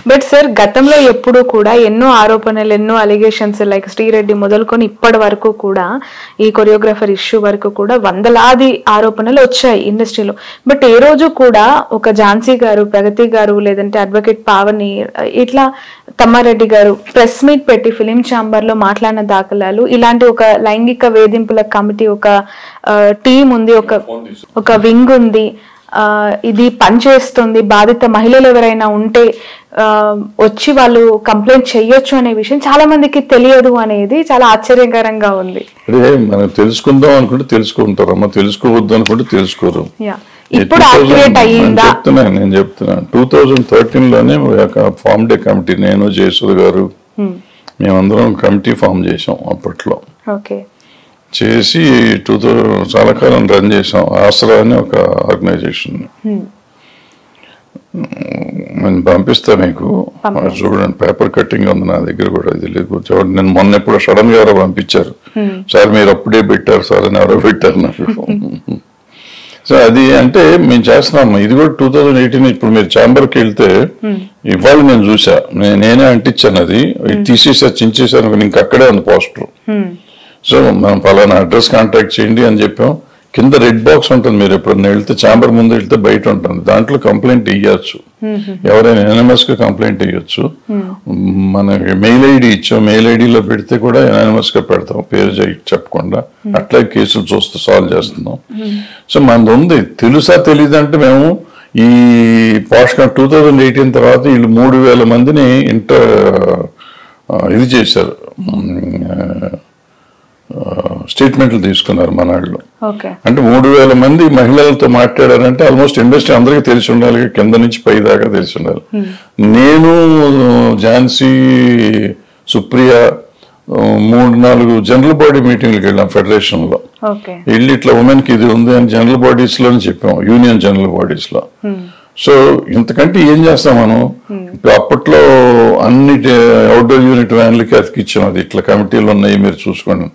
But sir గతంలో ఎప్పుడు కూడా ఎన్నో ఆరోపణలు, ఎన్నో అలిగేషన్స్ లైక్ శ్రీరెడ్డి మొదలుకొని ఇప్పటి వరకు కూడా ఈ కొరియోగ్రాఫర్ ఇష్యూ వరకు కూడా వందలాది ఆరోపణలు వచ్చాయి ఇండస్ట్రీలో. బట్ ఏ రోజు కూడా ఒక ఝాన్సీ గారు, ప్రగతి గారు, లేదంటే అడ్వకేట్ పావని, ఇట్లా తమ్మారెడ్డి గారు ప్రెస్ మీట్ పెట్టి ఫిలిం ఛాంబర్ లో మాట్లాడిన దాఖలాలు, ఇలాంటి ఒక లైంగిక వేధింపుల కమిటీ, ఒక టీం ఉంది, ఒక వింగ్ ఉంది, ఇది పనిచేస్తుంది, బాధిత మహిళలు ఎవరైనా ఉంటే వచ్చి వాళ్ళు కంప్లైంట్ చేయొచ్చు అనే విషయం చాలా మందికి తెలియదు అనేది చాలా ఆశ్చర్యకరంగా ఉంది. మనం తెలుసుకుందాం అనుకుంటే తెలుసుకుంటారు అమ్మా, తెలుసుకోవద్దు అనుకుంటే తెలుసుకోరు. ఇప్పుడు నేను చెప్తున్నాను 2013లోనే ఫార్మ్ డే కమిటీ, నేను జయసూర్ గారు మేమందరం కమిటీ ఫామ్ చేసాం. అప్పట్లో చేసి చాలా కాలం రన్ చేసాం. ఆసరా అని ఒక ఆర్గనైజేషన్ నేను పంపిస్తా మీకు, చూడండి. పేపర్ కట్టింగ్ ఉంది నా దగ్గర కూడా. ఇది లేదు చూడండి. నేను మొన్న ఎప్పుడు సడన్ గా ఎవరో పంపించారు, సార్ మీరు అప్పుడే పెట్టారు సార్ అని ఎవరో పెట్టారు నాకు. సో అది అంటే మేము చేస్తున్నాము. ఇది కూడా 2018. ఇప్పుడు మీరు ఛాంబర్కి వెళ్తే ఇవాళ నేను చూసా, నేనే అంటించాను. అది తీసేసారు, చించేసారు, ఇంక అక్కడే ఉంది పోస్టర్. సో మనం పలానా అడ్రస్ కాంటాక్ట్ చేయండి అని చెప్పాం. కింద రెడ్ బాక్స్ ఉంటుంది, మీరు ఎప్పుడన్నా వెళ్తే ఛాంబర్ ముందు వెళ్తే బయట ఉంటుంది, దాంట్లో కంప్లైంట్ ఇవ్వచ్చు. ఎవరైనా ఎనానిమస్ గా కంప్లైంట్ ఇవ్వచ్చు. మనకి మెయిల్ ఐడి ఇచ్చాం, మెయిల్ ఐడిలో పెడితే కూడా ఎనానిమస్ గా పెడతాం, పేరు చెప్పకుండా. అట్లా కేసులు చూస్తూ సాల్వ్ చేస్తున్నాం. సో మనది ఉంది. తెలుసా తెలీదు అంటే మేము ఈ పోస్ట్ 2018 తర్వాత వీళ్ళు 3000 మందిని ఇది చేశారు, స్టేట్మెంట్లు తీసుకున్నారు మన వాళ్ళు. అంటే 3000 మంది మహిళలతో మాట్లాడారంటే ఆల్మోస్ట్ ఇండస్ట్రీ అందరికీ తెలిసి ఉండాలి, కింద నుంచి పై దాకా తెలిసి ఉండాలి. నేను, ఝాన్సీ, సుప్రియ 3-4 జనరల్ బాడీ మీటింగ్లకు వెళ్ళాం ఫెడరేషన్ లో. వెళ్ళి ఇట్లా ఉమెన్ కి ఇది ఉంది అని జనరల్ బాడీస్ లో చెప్పాం, యూనియన్ జనరల్ బాడీస్ లో. సో ఇంతకంటే ఏం చేస్తాం మనం. అప్పట్లో అన్ని అవుట్డోర్ యూనిట్ వ్యాన్లకి అతికిచ్చాం, అది ఇట్లా కమిటీలు ఉన్నాయి మీరు చూసుకోండి.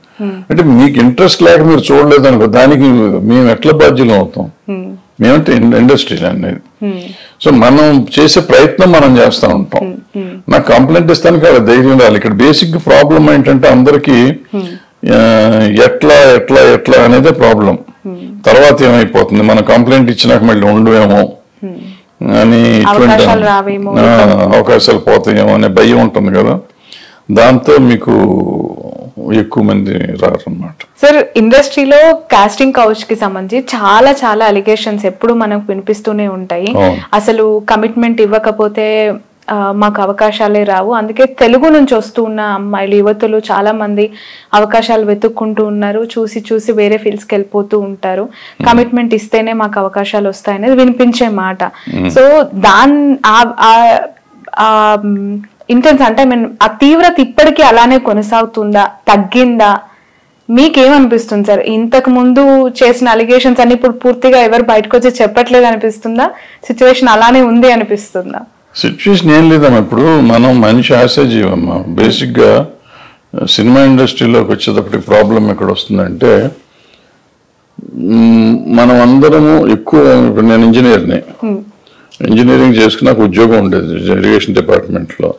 అంటే మీకు ఇంట్రెస్ట్ లేక మీరు చూడలేదు అనుకో, దానికి మేము ఎట్లా బాధ్యులు అవుతాం? మేమంటే ఇండస్ట్రీ అనేది. సో మనం చేసే ప్రయత్నం మనం చేస్తూ ఉంటాం. నాకు కంప్లైంట్ ఇస్తానికి అక్కడ ధైర్యం రాలి. ఇక్కడ బేసిక్ ప్రాబ్లం ఏంటంటే అందరికీ ఎట్లా ఎట్లా ఎట్లా అనేదే ప్రాబ్లం. తర్వాత ఏమైపోతుంది, మనం కంప్లైంట్ ఇచ్చినాక మళ్ళీ ఉండవేమో అని, ఇటువంటి అవకాశాలు పోతాయేమో అనే భయం ఉంటుంది కదా, దాంతో మీకు ఎక్కువ మంది రారన్నమాట. సార్ ఇండస్ట్రీలో కాస్టింగ్ కౌచ్ కి సంబంధించి చాలా చాలా అలిగేషన్స్ ఎప్పుడు మనకు వినిపిస్తూనే ఉంటాయి. అసలు కమిట్మెంట్ ఇవ్వకపోతే మాకు అవకాశాలే రావు, అందుకే తెలుగు నుంచి వస్తూ ఉన్న అమ్మాయిలు, యువతులు చాలా మంది అవకాశాలు వెతుక్కుంటూ ఉన్నారు. చూసి చూసి వేరే ఫీల్డ్స్కి వెళ్ళిపోతూ ఉంటారు. కమిట్మెంట్ ఇస్తేనే మాకు అవకాశాలు వస్తాయనేది వినిపించే మాట. సో ఇంటెన్స్ అంటే ఆ తీవ్రత ఇప్పటికీ అలానే కొనసాగుతుందా, తగ్గిందా? మీకేమనిపిస్తుంది సార్? ఇంతకు ముందు చేసిన అలిగేషన్స్ అన్ని ఇప్పుడు పూర్తిగా ఎవరు బయటకు వచ్చి చెప్పట్లేదు అనిపిస్తుందా? సిచ్యువేషన్ అలానే ఉంది అనిపిస్తుందా? సిచ్యువేషన్ ఏం లేదమ్మా. ఇప్పుడు మనం మనిషి ఆశాజీవమ్మా. బేసిక్ గా సినిమా ఇండస్ట్రీలోకి వచ్చేటప్పటికి ప్రాబ్లం ఎక్కడ వస్తుందంటే, మనం అందరము ఎక్కువ, ఇప్పుడు నేను ఇంజనీరింగ్ చేసుకుని నాకు ఉద్యోగం ఉండేది ఇరిగేషన్ డిపార్ట్మెంట్ లో.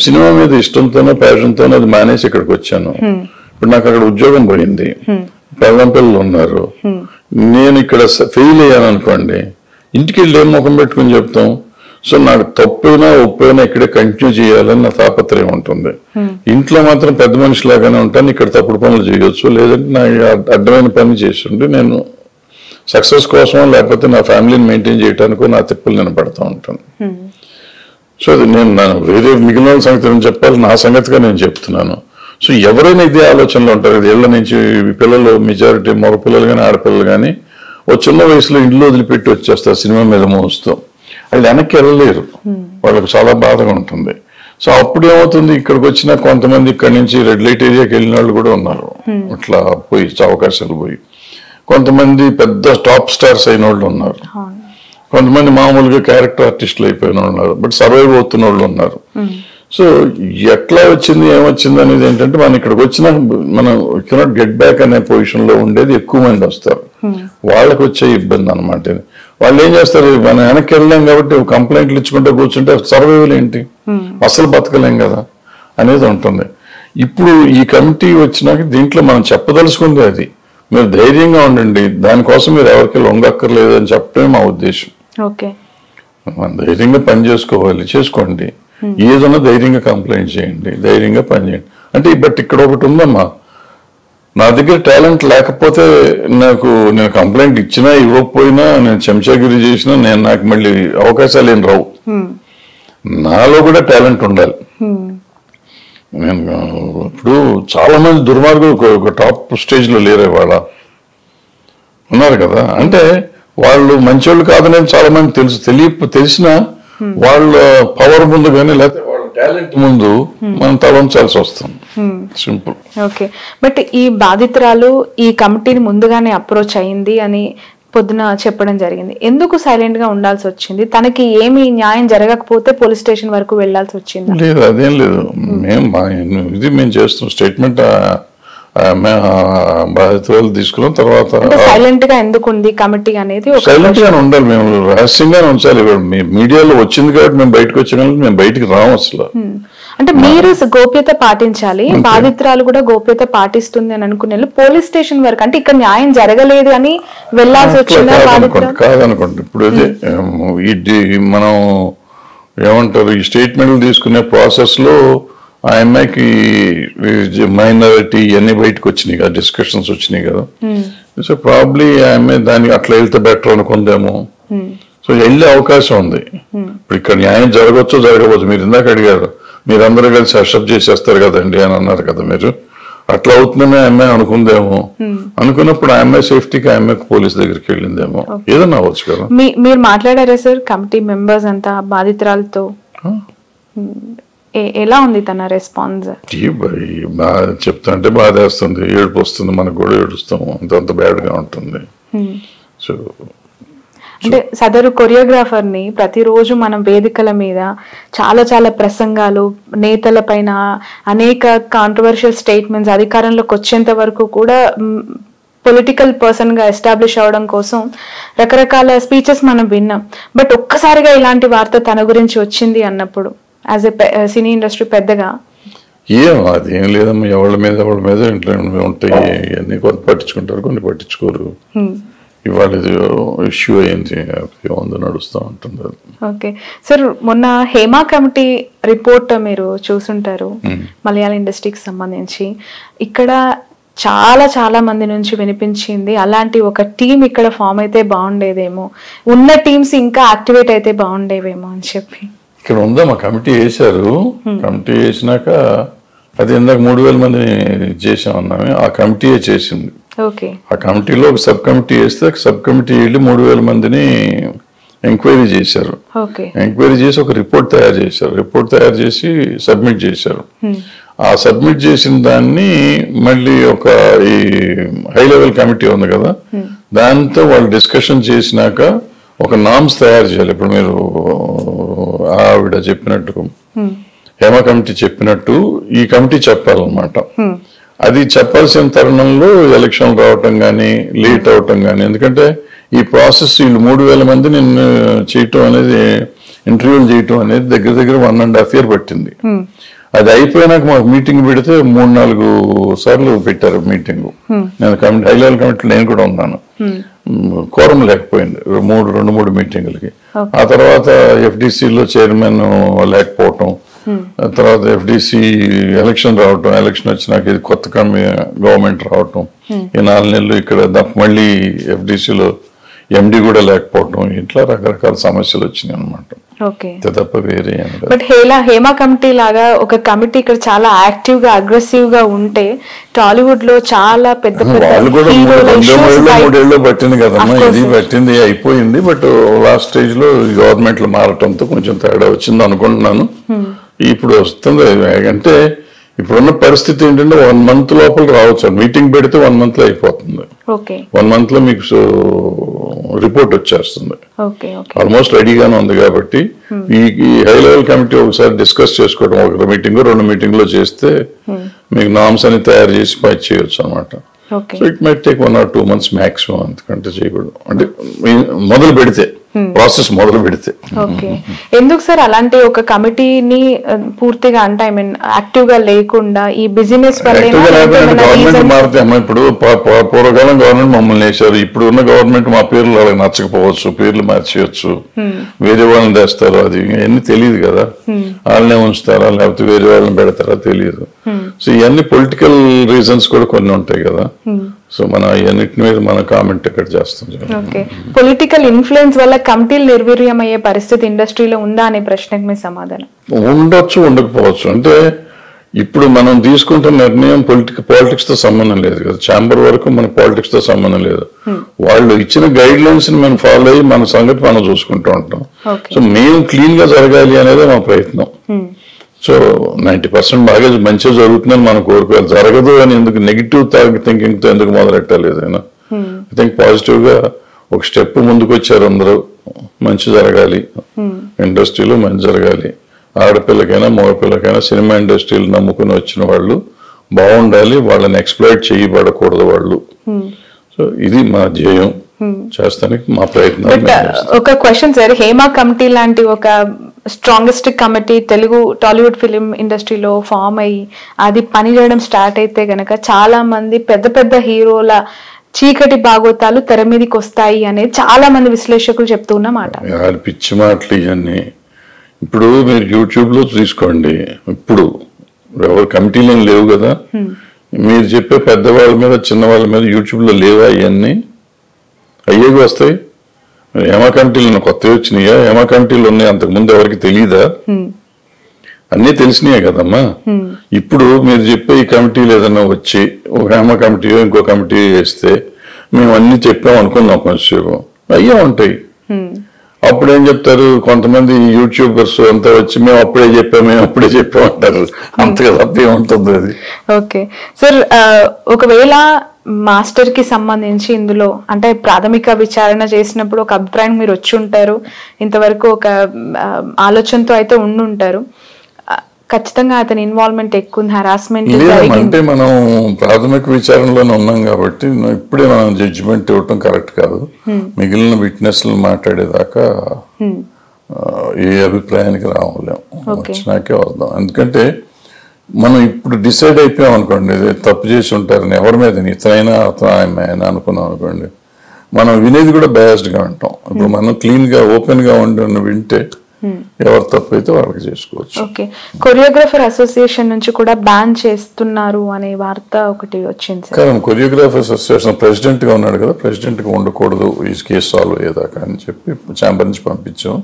సినిమా మీద ఇష్టంతోనో ప్యాషన్తోనో అది మానేసి ఇక్కడికి వచ్చాను. ఇప్పుడు నాకు అక్కడ ఉద్యోగం పోయింది, పిల్లలు ఉన్నారు. నేను ఇక్కడ ఫెయిల్ అయ్యాను అనుకోండి, ఇంటికి వెళ్ళి ఏం ముఖం పెట్టుకుని చెప్తాం? సో నాకు తప్పైనా ఒప్పైనా ఇక్కడే కంటిన్యూ చేయాలని నా తాపత్రయం ఉంటుంది. ఇంట్లో మాత్రం పెద్ద మనిషిలాగానే ఉంటాను, ఇక్కడ తప్పుడు పనులు చేయొచ్చు, లేదంటే నా అడ్డమైన పని చేస్తుంటే నేను సక్సెస్ కోసం లేకపోతే నా ఫ్యామిలీని మెయింటైన్ చేయడానికో నా తిప్పులు నేను పడుతూ ఉంటాను. సో అది నేను వేరే మిగిలిన సంగతి చెప్పాలి, నా సంగతిగా నేను చెప్తున్నాను. సో ఎవరైనా ఇదే ఆలోచనలో ఉంటారు. ఇళ్ళ నుంచి పిల్లలు, మెజారిటీ మగ పిల్లలు కానీ ఆడపిల్లలు కానీ ఓ చిన్న వయసులో ఇంట్లో వదిలిపెట్టి వచ్చేస్తారు సినిమా మీద మోస్తూ. వాళ్ళు వెనక్కి వెళ్ళలేరు, వాళ్ళకి చాలా బాధగా ఉంటుంది. సో అప్పుడు ఏమవుతుంది, ఇక్కడికి వచ్చిన కొంతమంది ఇక్కడి నుంచి రెడ్ లైట్ ఏరియాకి వెళ్ళిన వాళ్ళు కూడా ఉన్నారు, ఇట్లా పోయి అవకాశాలు పోయి. కొంతమంది పెద్ద టాప్ స్టార్స్ అయిన వాళ్ళు ఉన్నారు, కొంతమంది మామూలుగా క్యారెక్టర్ ఆర్టిస్టులు అయిపోయిన వాళ్ళు ఉన్నారు, బట్ సర్వైవ్ అవుతున్న వాళ్ళు ఉన్నారు. సో ఎట్లా వచ్చింది ఏమొచ్చింది అనేది ఏంటంటే, మనం ఇక్కడికి వచ్చిన మనం కెనాట్ గెట్ బ్యాక్ అనే పొజిషన్ లో ఉండేది ఎక్కువ మంది వస్తారు, వాళ్ళకి వచ్చే ఇబ్బంది అనమాట. వాళ్ళు ఏం చేస్తారు, మనం వెనక్కి వెళ్ళలేం కాబట్టి కంప్లైంట్లు ఇచ్చుకుంటే కూర్చుంటే సర్వైవల్ ఏంటి, అసలు బతకలేం కదా అనేది ఉంటుంది. ఇప్పుడు ఈ కమిటీ వచ్చినాక దీంట్లో మనం చెప్పదలుచుకుంది అది, మీరు ధైర్యంగా ఉండండి, దానికోసం మీరు ఎవరికి లొంగక్కర్లేదు అని చెప్పడమే మా ఉద్దేశం. మనం ధైర్యంగా పని చేసుకోండి, ఏదన్నా ధైర్యంగా కంప్లైంట్ చేయండి, ధైర్యంగా పని చేయండి అంటే. బట్ ఇక్కడ ఒకటి ఉందమ్మా, నా దగ్గర టాలెంట్ లేకపోతే నేను కంప్లైంట్ ఇచ్చినా ఇవ్వకపోయినా, నేను చెంచాగిరి చేసినా నాకు మళ్ళీ అవకాశాలు ఏం రావు. నాలో కూడా టాలెంట్ ఉండాలి. నేను ఇప్పుడు చాలా మంది దుర్మార్గులు టాప్ స్టేజ్ లో లేరే వాళ్ళ ఉన్నారు కదా, అంటే వాళ్ళు మంచోళ్ళు కాదనేది చాలా మంది తెలిసినా వాళ్ళ పవర్ ముందు కానీ లేకపోతే వాళ్ళ టాలెంట్ ముందు మనం తలంచాల్సి వస్తుంది. సింపుల్. ఓకే, బట్ ఈ బాధితురాలు ఈ కమిటీని ముందుగానే అప్రోచ్ అయింది అని పొద్దున చెప్పడం జరిగింది. ఎందుకు సైలెంట్ గా ఉండాల్సి వచ్చింది? తనకి ఏమి న్యాయం జరగకపోతే పోలీస్ స్టేషన్ వరకు వెళ్లాల్సి వచ్చింది? లేదు, అదేం లేదు. మేము చేస్తున్నాం స్టేట్మెంట్, బాధితురాలు తీసుకున్న తర్వాత సైలెంట్ గా ఎందుకు ఉంది కమిటీ అనేది? సైలెంట్ గానే ఉండాలి, మేము రహస్యంగానే ఉంచాలి. మీడియాలో వచ్చింది కాబట్టి మేము బయటకు వచ్చిన మేము బయటకు రాము అసలు. అంటే మీరు గోప్యత పాటించాలి, బాధితురాలు కూడా గోప్యత పాటిస్తుంది అని అనుకునే పోలీస్ స్టేషన్ వరకు, అంటే ఇక్కడ న్యాయం జరగలేదు అని వెళ్లాల్సి వచ్చిందా? కాదనుకోండి. ఇప్పుడు అదే మనం ఏమంటారు, ఈ స్టేట్మెంట్లు తీసుకునే ప్రాసెస్ లో ఆ అమ్మాయికి మైనారిటీ ఇవన్నీ బయటకు వచ్చినాయి కదా, డిస్కషన్స్ వచ్చినాయి కదా. సో ప్రాబ్లీ ఆ అమ్మాయి దానికి అట్లా వెళ్తే బెటర్ అనుకుందేమో. సో వెళ్ళే అవకాశం ఉంది. ఇప్పుడు ఇక్కడ న్యాయం జరగవచ్చు జరగవచ్చు. మీరు ఇందాక అడిగారు, మీరందరూ కలిసి అక్సెప్ట్ చేసేస్తారు కదండి అని అన్నారు కదా మీరు. అట్లా అవుతుందనే ఆ అమ్మాయి అనుకుందేమో. అనుకున్నప్పుడు ఆ అమ్మాయి సేఫ్టీకి ఆ అమ్మాయికి పోలీస్ దగ్గరికి వెళ్ళిందేమో, ఏదన్నా అవ్వచ్చు కదా. మీరు మాట్లాడారా సార్ కమిటీ మెంబర్స్ అంతా బాధితురాలతో? ఎలా ఉంది తన రెస్పాన్స్? చెప్తా అంటే బాధ వేస్తుంది, ఏడుపు వస్తుంది, మనకు కూడా ఏడుస్తాము, అంత బ్యాడ్ గా ఉంటుంది. సో అంటే సదరు కొరియోగ్రాఫర్ ని ప్రతిరోజు మనం వేదికల మీద చాలా చాలా ప్రసంగాలు, నేతల పైన అనేక కాంట్రవర్షియల్ స్టేట్మెంట్స్, అధికారంలోకి వచ్చేంత వరకు కూడా పొలిటికల్ పర్సన్ గా ఎస్టాబ్లిష్ అవడం కోసం రకరకాల స్పీచెస్ మనం విన్నాం. బట్ ఒక్కసారిగా ఇలాంటి వార్త తన గురించి వచ్చింది అన్నప్పుడు యాజ్ ఎ సినీ ఇండస్ట్రీ పెద్దగా అదేం లేదమ్మా, ఎవరి మీద ఇంట్లో ఉంటాయి, అన్ని కొన్ని పట్టించుకుంటారు, కొన్ని పట్టించుకోరు. ఇవాళ ఇష్యూ అయింది, నడుస్తూ ఉంటుంది. ఓకే సార్, మొన్న హేమా కమిటీ రిపోర్ట్ మీరు చూసుంటారు మలయాళ ఇండస్ట్రీకి సంబంధించి. ఇక్కడ చాలా చాలా మంది నుంచి వినిపించింది అలాంటి ఒక టీం ఇక్కడ ఫామ్ అయితే బాగుండేదేమో, ఉన్న టీమ్స్ ఇంకా యాక్టివేట్ అయితే బాగుండేవేమో అని చెప్పి. ఇక్కడ ఉందా మా కమిటీ వేశారు. కమిటీ వేసినాక అది ఇందాక 3000 మందిని చేసామన్నామే, ఆ కమిటీ చేసింది. ఆ కమిటీలో ఒక సబ్ కమిటీ వేస్తే సబ్ కమిటీ వెళ్ళి 3000 మందిని ఎంక్వైరీ చేశారు. ఎంక్వైరీ చేసి ఒక రిపోర్ట్ తయారు చేశారు. రిపోర్ట్ తయారు చేసి సబ్మిట్ చేశారు. ఆ సబ్మిట్ చేసిన దాన్ని మళ్ళీ ఒక ఈ హై లెవెల్ కమిటీ ఉంది కదా, దాంతో వాళ్ళు డిస్కషన్ చేసినాక ఒక నామ్స్ తయారు చేయాలి. ఇప్పుడు మీరు ఆవిడ చెప్పినట్టు, హేమా కమిటీ చెప్పినట్టు ఈ కమిటీ చెప్పాలన్నమాట. అది చెప్పాల్సిన తరుణంలో ఎలక్షన్ రావటం కానీ లేట్ అవటం కానీ, ఎందుకంటే ఈ ప్రాసెస్ వీళ్ళు 3000 మందిని చేయటం అనేది, ఇంటర్వ్యూలు చేయటం అనేది దగ్గర దగ్గర 1.5 years పట్టింది. అది అయిపోయినాక మాకు మీటింగ్ పెడితే 3-4 సార్లు పెట్టారు మీటింగ్. నేను హై లెవెల్ కమిటీలో నేను కూడా ఉన్నాను. కోరం లేకపోయింది 2-3 మీటింగులకి. ఆ తర్వాత FDCలో చైర్మన్ లేకపోవటం, తర్వాత FDC ఎలక్షన్ రావటం, ఎలక్షన్ వచ్చినాక ఇది కొత్త గవర్నమెంట్ రావటం, ఈ 4 నెలలు ఇక్కడ మళ్ళీ FDCలో MD కూడా లేకపోవటం, ఇట్లా రకరకాల సమస్యలు వచ్చినాయి అనమాట. తప్ప వేరే. బట్ హేమా కమిటీ లాగా ఒక కమిటీ ఇక్కడ చాలా యాక్టివ్ గా అగ్రెసివ్ గా ఉంటే టాలీవుడ్ లో చాలా పెద్ద వాళ్ళు కూడా 2-3 పట్టింది కదమ్మా, ఇది పట్టింది అయిపోయింది. బట్ లాస్ట్ స్టేజ్ లో గవర్నమెంట్ లో మారటంతో కొంచెం తేడా వచ్చింది అనుకుంటున్నాను. ఇప్పుడు వస్తుంది అంటే ఇప్పుడున్న పరిస్థితి ఏంటంటే 1 month లోపల రావచ్చు. మీటింగ్ పెడితే 1 month లో అయిపోతుంది. 1 month లో మీకు రిపోర్ట్ వచ్చేస్తుంది. ఆల్మోస్ట్ రెడీగానే ఉంది. కాబట్టి ఈ హై లెవెల్ కమిటీ ఒకసారి డిస్కస్ చేసుకోవడం, 1 మీటింగ్ 2 మీటింగ్ లో చేస్తే మీకు నామ్స్ అని తయారు చేసి పై చేయొచ్చు అనమాట. So it might take 1 or 2 months maximum, అంతకంటే చేయకూడదు. అంటే మొదలు పెడితే, ప్రాసెస్ మొదలు పెడితే. ఓకే, ఎందుకు సార్ అలాంటి ఒక కమిటీని పూర్తిగా అంటే ఐ మీన్ యాక్టివ్ గా లేకుండా ఈ బిజినెస్ గవర్నమెంట్ మారితే అమ్మా, ఇప్పుడు పూర్వకాలం గవర్నమెంట్ మమ్మల్ని వేశారు, ఇప్పుడు ఉన్న గవర్నమెంట్ మా పేర్లు వాళ్ళకి నచ్చకపోవచ్చు, పేర్లు మార్చేయచ్చు, వేరే వాళ్ళని తెస్తారు, అది ఇవన్నీ తెలియదు కదా, వాళ్ళనే ఉంచుతారా లేకపోతే వేరే వాళ్ళని పెడతారా తెలియదు. సో ఇవన్నీ పొలిటికల్ రీజన్స్ కూడా కొన్ని ఉంటాయి కదా. సో మన అన్నిటి మీద మన కామెంట్ ఇక్కడ చేస్తాం. ఓకే, పొలిటికల్ ఇన్ఫ్లుయెన్స్ వల్ల కమిటీలు నిర్వీర్యం అయ్యే పరిస్థితి ఇండస్ట్రీలో ఉందా అనే ప్రశ్నకు మీ సమాధానం? ఉండొచ్చు, ఉండకపోవచ్చు. అంటే ఇప్పుడు మనం తీసుకుంటున్న నిర్ణయం పాలిటిక్స్ తో సంబంధం లేదు కదా. ఛాంబర్ వరకు మన పాలిటిక్స్ తో సంబంధం లేదు. వాళ్ళు ఇచ్చిన గైడ్ లైన్స్ ని మనం ఫాలో అయ్యి మన సంగతి మనం చూసుకుంటూ ఉంటాం. సో మేము క్లీన్ గా జరగాలి అనేది మా ప్రయత్నం. సో 90% బాగా మంచిగా జరుగుతుందని మనం కోరుకోవాలి. జరగదు అని ఎందుకు నెగిటివ్ థింకింగ్ తో ఎందుకు మొదలెట్టాలి ఏదైనా? ఐ థింక్ పాజిటివ్ గా ఒక స్టెప్ ముందుకు వచ్చారు అందరూ. మంచి జరగాలి, ఇండస్ట్రీలో మంచి జరగాలి, ఆడపిల్లకైనా మగపిల్లకైనా సినిమా ఇండస్ట్రీలు నమ్ముకుని వచ్చిన వాళ్ళు బాగుండాలి, వాళ్ళని ఎక్స్ప్లాయిట్ చేయబడకూడదు వాళ్ళు. సో ఇది మా ధ్యేయం, చేస్తానికి మా ప్రయత్నం. ఒక క్వశ్చన్ సార్, హేమా కమిటీ లాంటి ఒక strongest committee Telugu Tollywood film ఇండస్ట్రీలో ఫామ్ అయ్యి అది పని చేయడం స్టార్ట్ అయితే గనక చాలా మంది పెద్ద పెద్ద హీరోల చీకటి భాగోతాలు తెర మీదకి వస్తాయి అనేది చాలా మంది విశ్లేషకులు చెప్తున్నమాట. పిచ్చి మాటలు ఇవన్నీ. ఇప్పుడు మీరు యూట్యూబ్ లో తీసుకోండి, ఇప్పుడు ఎవరు కమిటీలు ఏం లేవు కదా, మీరు చెప్పే పెద్దవాళ్ళ మీద చిన్నవాళ్ళ మీద యూట్యూబ్ లో లేవా? ఇవన్నీ అయ్యేవి వస్తాయి. హేమా కమిటీలు కొత్తవి వచ్చినాయా? హేమా కమిటీలు ఉన్నాయి, అంతకుముందు ఎవరికి తెలియదా? అన్నీ తెలిసినాయే కదమ్మా. ఇప్పుడు మీరు చెప్పే ఈ కమిటీలు ఏదైనా వచ్చి ఒక హేమా కమిటీ ఇంకో కమిటీ వేస్తే మేము అన్ని చెప్పాం అనుకున్నాం, కొంచెంసేపు అయ్యే ఉంటాయి. అప్పుడు ఏం చెప్తారు కొంతమంది యూట్యూబర్స్ అంతా వచ్చి మేము అప్పుడే చెప్పాం అంటారు. అంతగా తప్పే ఉంటుంది అది. ఓకే సార్, ఒకవేళ మాస్టర్ కి సంబంధించి ఇందులో అంటే ప్రాథమిక విచారణ చేసినప్పుడు ఒక అభిప్రాయం మీరు వచ్చి ఉంటారు, ఇంతవరకు ఒక ఆలోచనతో అయితే ఉండుంటారు, ఖచ్చితంగా అతని ఇన్వాల్వ్మెంట్ ఎక్కువ ఉంది, హరాస్మెంట్ అంటే మనం ప్రాథమిక విచారణలోనే ఉన్నాం కాబట్టి ఇప్పుడే మనం జడ్జిమెంట్ ఇవ్వటం కరెక్ట్ కాదు. మిగిలిన విట్నెస్లు మాట్లాడేదాకా ఏ అభిప్రాయానికి రావలేము, వచ్చినాకే వద్దాం. ఎందుకంటే మనం ఇప్పుడు డిసైడ్ అయిపోయాం అనుకోండి, తప్పు చేసి ఉంటారని ఎవరి మీద ఇతనైనా ఆయన అనుకున్నాం అనుకోండి, మనం వినేది కూడా బయాస్డ్ గా ఉంటాం. ఇప్పుడు మనం క్లీన్ గా ఓపెన్ గా ఉండి వింటే ఎవరు తప్పు అయితే వాళ్ళకి చేసుకోవచ్చు. ఓకే, కొరియోగ్రాఫర్ అసోసియేషన్ నుంచి కూడా బ్యాన్ చేస్తున్నారు అనే వార్త ఒకటి వచ్చింది. కానీ కొరియోగ్రాఫర్ అసోసియేషన్ ప్రెసిడెంట్ గా ఉన్నాడు కదా, ప్రెసిడెంట్ గా ఉండకూడదు ఈ కేసు సాల్వ్ అయ్యేదాకా అని చెప్పి ఛాంబర్ నుంచి పంపించాం.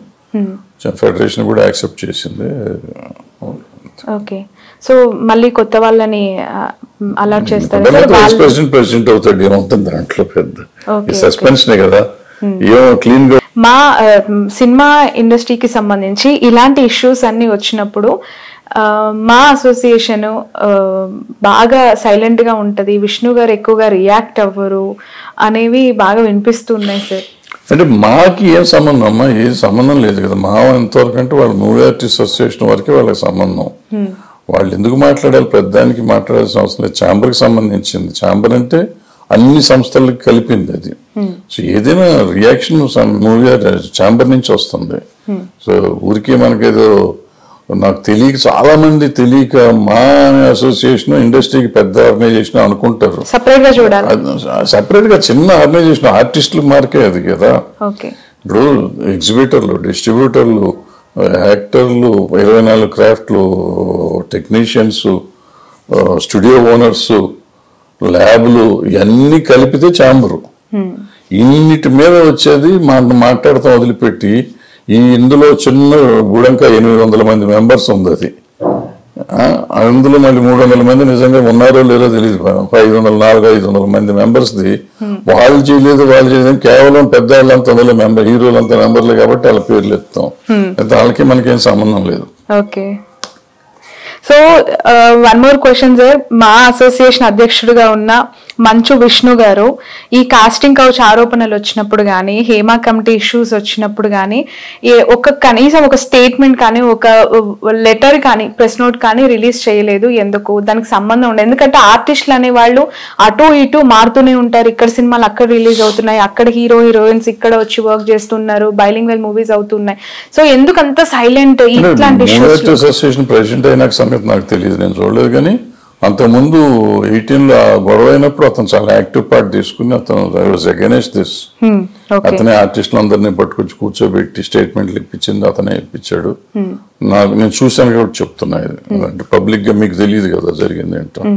ఫెడరేషన్ కూడా యాక్సెప్ట్ చేసింది. ఓకే, సో మళ్ళీ కొత్త వాళ్ళని అలాట్ చేస్తారు. ప్రెసిడెంట్ అవుతాడు, ఏమవుతుంది దాంట్లో పెద్ద సస్పెన్షనే కదా. క్లీన్ గా మా సినిమా ఇండస్ట్రీకి సంబంధించి ఇలాంటి ఇష్యూస్ అన్ని వచ్చినప్పుడు మా అసోసియేషన్ బాగా సైలెంట్ గా ఉంటది, విష్ణు గారు ఎక్కువగా రియాక్ట్ అవ్వరు అనేవి బాగా వినిపిస్తున్నాయి సార్. అంటే మాకి ఏం సంబంధం అమ్మా? ఏం సంబంధం లేదు కదా. మా ఎంతవరకు అంటే వాళ్ళ మూవీ ఆర్టిస్ట్ అసోసియేషన్ వరకే వాళ్ళకి సంబంధం. వాళ్ళు ఎందుకు మాట్లాడాలి? పెద్దానికి మాట్లాడాల్సిన అవసరం లేదు. ఛాంబర్కి సంబంధించింది. ఛాంబర్ అంటే అన్ని సంస్థలకు కలిపింది అది. సో ఏదైనా రియాక్షన్ మూవీ ఛాంబర్ నుంచి వస్తుంది. సో ఊరికే మనకేదో నాకు తెలియక చాలా మంది తెలియక మా అసోసియేషన్ ఇండస్ట్రీకి పెద్ద ఆర్గనైజేషన్ అనుకుంటారు. సపరేట్ గా చిన్న ఆర్గనైజేషన్, ఆర్టిస్టుల మార్కే అది కదా. ఇప్పుడు ఎగ్జిబిటర్లు, డిస్ట్రిబ్యూటర్లు, యాక్టర్లు, 24 క్రాఫ్ట్లు, టెక్నీషియన్స్, స్టూడియో ఓనర్స్, ల్యాబ్లు ఇవన్నీ కలిపితే ఛాంబరు. ఇన్నిటి మీద వచ్చేది మాట్లాడతాం వదిలిపెట్టి ఇందులో చిన్న గుడంక 800 మంది మెంబర్స్ ఉంది. అది అందులో మళ్ళీ 300 మంది నిజంగా ఉన్నారో లేదో తెలియదు. 500 మంది మెంబర్స్ది వాళ్ళు చేయలేదు కేవలం పెద్ద వాళ్ళంతా అందులో మెంబర్, హీరోలంతా మెంబర్లే కాబట్టి వాళ్ళ పేర్లు ఎత్తాం. వాళ్ళకి మనకేం సంబంధం లేదు. Okay, so one more question sir, మా అసోసియేషన్ అధ్యక్షుడిగా ఉన్న మంచు విష్ణు గారు ఈ కాస్టింగ్ కౌచ్ ఆరోపణలు వచ్చినప్పుడు కానీ హేమా కమిటీ ఇష్యూస్ వచ్చినప్పుడు కానీ కనీసం ఒక స్టేట్మెంట్ కానీ ఒక లెటర్ కానీ ప్రెస్ నోట్ కానీ రిలీజ్ చేయలేదు. ఎందుకు? దానికి సంబంధం ఉండదు. ఎందుకంటే ఆర్టిస్టులు అనే వాళ్ళు అటు ఇటు మారుతూనే ఉంటారు. ఇక్కడ సినిమాలు అక్కడ రిలీజ్ అవుతున్నాయి, అక్కడ హీరోయిన్స్ ఇక్కడ వచ్చి వర్క్ చేస్తున్నారు, బైలింగ్వెల్ మూవీస్ అవుతున్నాయి. సో ఎందుకు అంత సైలెంట్ ఇట్లాంటి ఇష్యూస్? అసోసియేషన్ ప్రెసిడెంట్ అయిన సంగతి నాకు తెలియదు, నేను చూడలేదు. కానీ అంతకుముందు 18లో గొడవ అయినప్పుడు అతను చాలా యాక్టివ్ పార్ట్ తీసుకుని అతను అగైనెస్ట్ దిస్. అతనే ఆర్టిస్టులందరినీ పట్టుకొచ్చి కూర్చోబెట్టి స్టేట్మెంట్లు ఇప్పించింది అతనే ఇప్పించాడు. నేను చూశాను కాబట్టి చెప్తున్నా. ఇది అంటే పబ్లిక్ గా మీకు తెలియదు కదా జరిగింది ఏంటో.